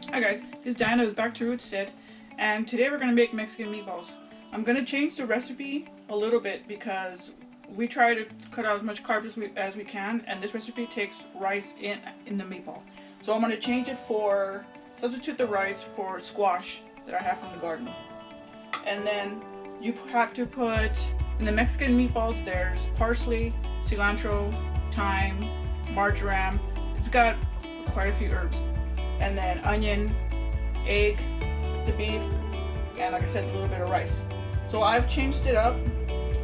Hi guys, it's Diana with Back to Roots Sid, and today we're going to make Mexican meatballs. I'm going to change the recipe a little bit because we try to cut out as much carbs as we can, and this recipe takes rice in the meatball. So I'm going to change it for, substitute the rice for squash that I have from the garden. And then you have to put, in the Mexican meatballs there's parsley, cilantro, thyme, marjoram. It's got quite a few herbs. And then onion, egg, the beef, and like I said, a little bit of rice. So I've changed it up.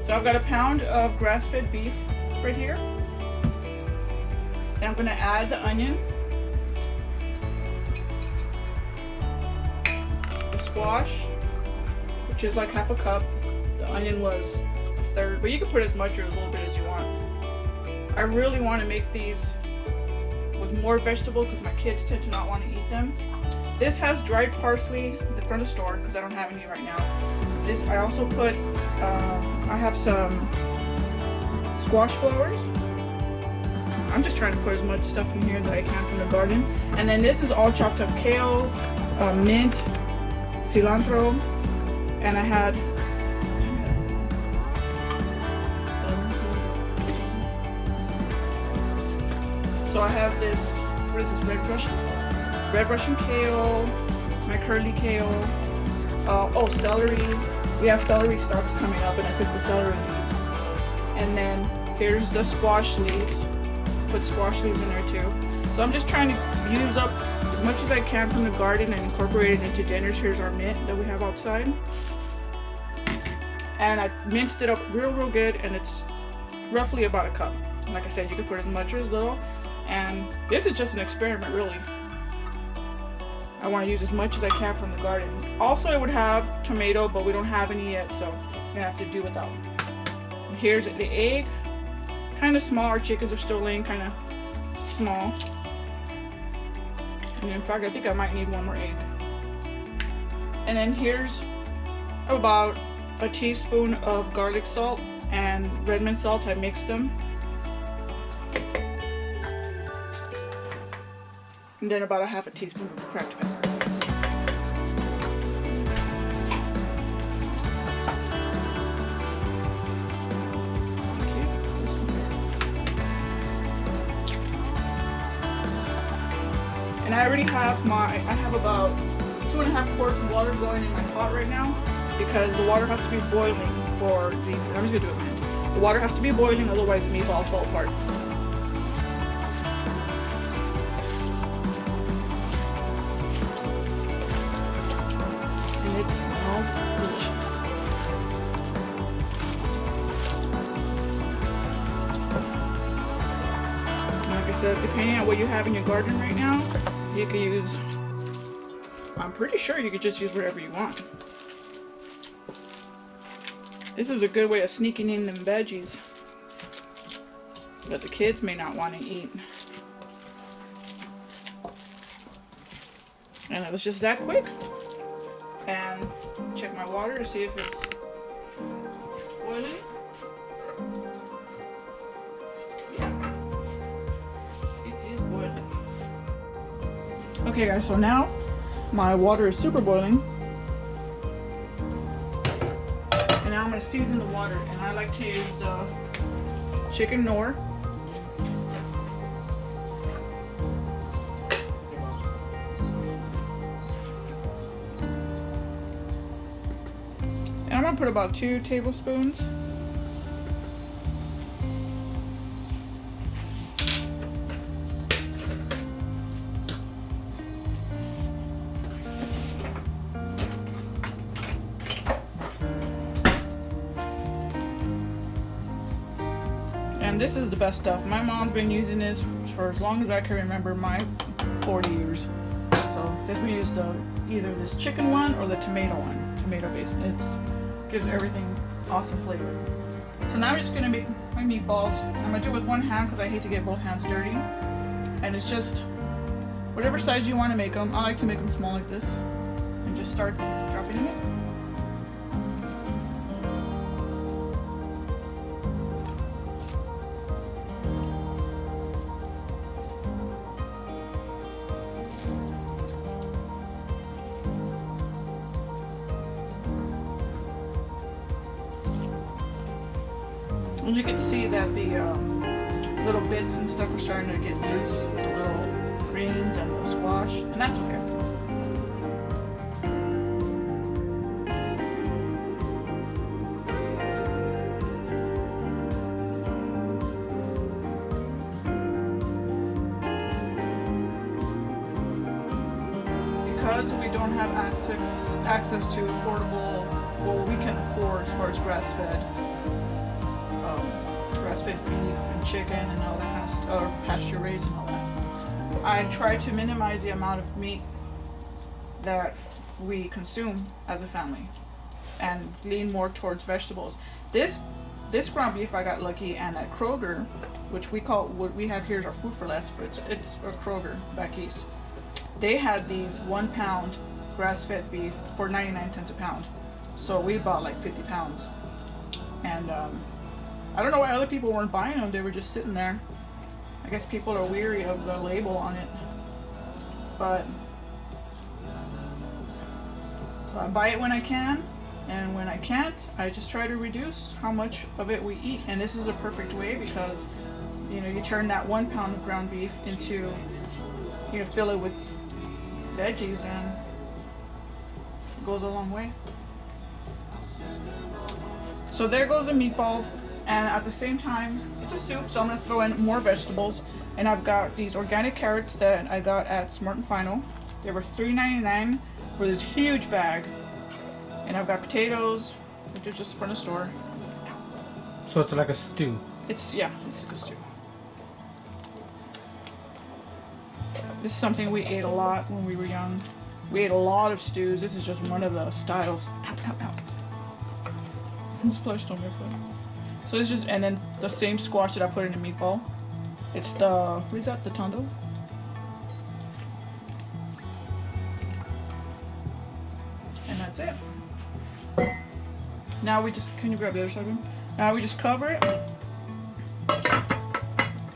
So I've got a pound of grass-fed beef right here. And I'm gonna add the onion, the squash, which is like half a cup. The onion was a third, but you can put as much or as little bit as you want. I really want to make these with more vegetable because my kids tend to not want to eat them. This has dried parsley from the store because I don't have any right now. This I also put, I have some squash flowers. I'm just trying to put as much stuff in here that I can from the garden. And then this is all chopped up kale, mint, cilantro, and I had so I have this, what is this, red Russian kale, my curly kale, oh, celery. We have celery stalks coming up and I took the celery leaves. And then here's the squash leaves. Put squash leaves in there too. So I'm just trying to use up as much as I can from the garden and incorporate it into dinners. Here's our mint that we have outside. And I minced it up real good, and it's roughly about a cup. Like I said, you can put as much or as little. And this is just an experiment, really. I want to use as much as I can from the garden. Also, I would have tomato, but we don't have any yet, so I'm gonna have to do without. And here's the egg, kind of small. Our chickens are still laying kind of small. And in fact, I think I might need one more egg. And then here's about a teaspoon of garlic salt and red mint salt. I mixed them. And then about a half a teaspoon of cracked pepper. And I already have I have about 2.5 quarts of water going in my pot right now because the water has to be boiling for these. I'm just gonna do it, man. The water has to be boiling, otherwise the meatballs fall apart. It smells delicious. And like I said, depending on what you have in your garden right now, you can use, I'm pretty sure you could just use whatever you want. This is a good way of sneaking in them veggies that the kids may not want to eat. And it was just that quick. And check my water to see if it's boiling. Yeah, it is boiling. Okay guys, so now my water is super boiling. And now I'm going to season the water, and I like to use the chicken Knorr. And I'm going to put about 2 tablespoons. And this is the best stuff. My mom's been using this for as long as I can remember, my 40 years. So just we use either this chicken one or the tomato one, tomato based. It gives everything awesome flavor. So now I'm just gonna make my meatballs. I'm gonna do it with one hand because I hate to get both hands dirty. And it's just whatever size you want to make them. I like to make them small like this, and just start dropping them in. And you can see that the little bits and stuff are starting to get loose with the little greens and the squash, and that's okay. Because we don't have access to affordable, well, we can afford as far as grass-fed beef and chicken and all that kind of stuff, or pasture raised and all that. I try to minimize the amount of meat that we consume as a family and lean more towards vegetables. This ground beef I got lucky, and at Kroger, which we call, what we have here is our Food for Less, but it's a Kroger back east. They had these 1 pound grass-fed beef for 99 cents a pound. So we bought like 50 pounds. And I don't know why other people weren't buying them. They were just sitting there. I guess people are weary of the label on it. But so I buy it when I can, and when I can't, I just try to reduce how much of it we eat. And this is a perfect way because, you know, you turn that 1 pound of ground beef into, you know, fill it with veggies, and it goes a long way. So there goes the meatballs, and at the same time, it's a soup, so I'm gonna throw in more vegetables. And I've got these organic carrots that I got at Smart and Final. They were $3.99 for this huge bag. And I've got potatoes, which are just from the store. So it's like a stew. It's like a stew. This is something we ate a lot when we were young. We ate a lot of stews. This is just one of the styles. Ow, ow, ow. Splashed on my foot. So it's just, and then the same squash that I put in a meatball. It's the, what is that, the tondo? And that's it. Now we just, can you grab the other side of it? Now we just cover it.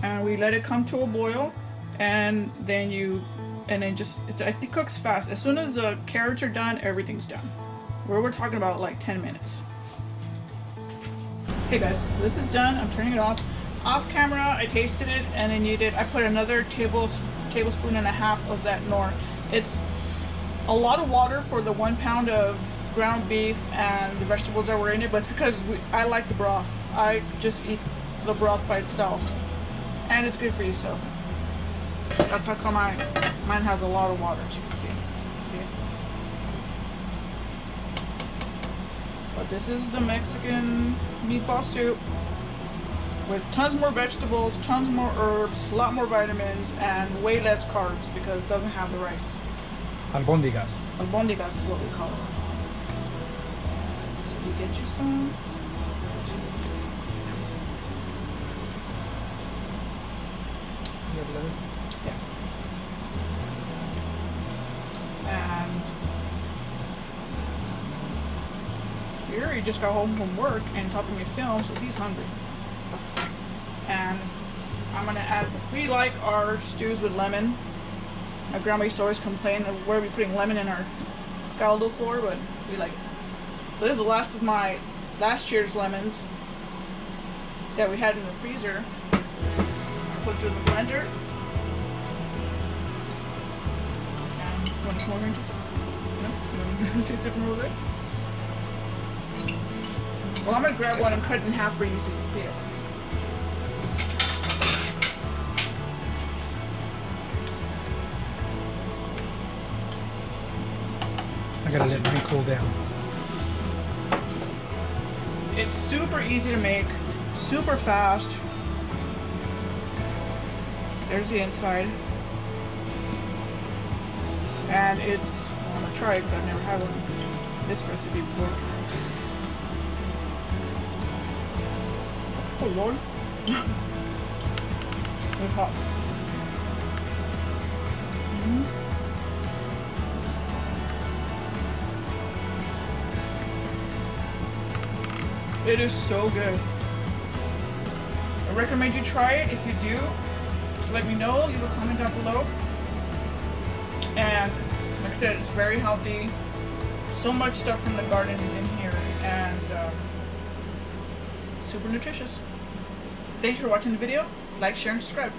And we let it come to a boil. And then it cooks fast. As soon as the carrots are done, everything's done. We're talking about like 10 minutes. Hey guys, this is done. I'm turning it off. Off camera, I tasted it, and then I put another tablespoon and a half of that Knorr. It's a lot of water for the 1 pound of ground beef and the vegetables that were in it, but it's because I like the broth. I just eat the broth by itself, and it's good for you, so that's how come mine has a lot of water, as you can see. But this is the Mexican meatball soup with tons more vegetables, tons more herbs, a lot more vitamins, and way less carbs because it doesn't have the rice. Albondigas. Albondigas is what we call it. So we get you some. Yeah. And Yuri just got home from work and is helping me film, so he's hungry. And I'm gonna add, we like our stews with lemon. My grandma used to always complain of where we putting lemon in our caldo for, but we like it. So this is the last of my last year's lemons that we had in the freezer. Put it through the blender. And you want some more oranges? No? You want to taste it from over there? Well, I'm gonna grab one and cut it in half for you so you can see it. I gotta let mine cool down. It's super easy to make, super fast. There's the inside. And it's, well, I'm gonna try it because I've never had one this recipe before. Oh Lord. It's hot. It is so good. I recommend you try it. If you do, let me know. Leave a comment down below. And like I said, it's very healthy. So much stuff from the garden is in here, and super nutritious. Thanks for watching the video. Like, share, and subscribe.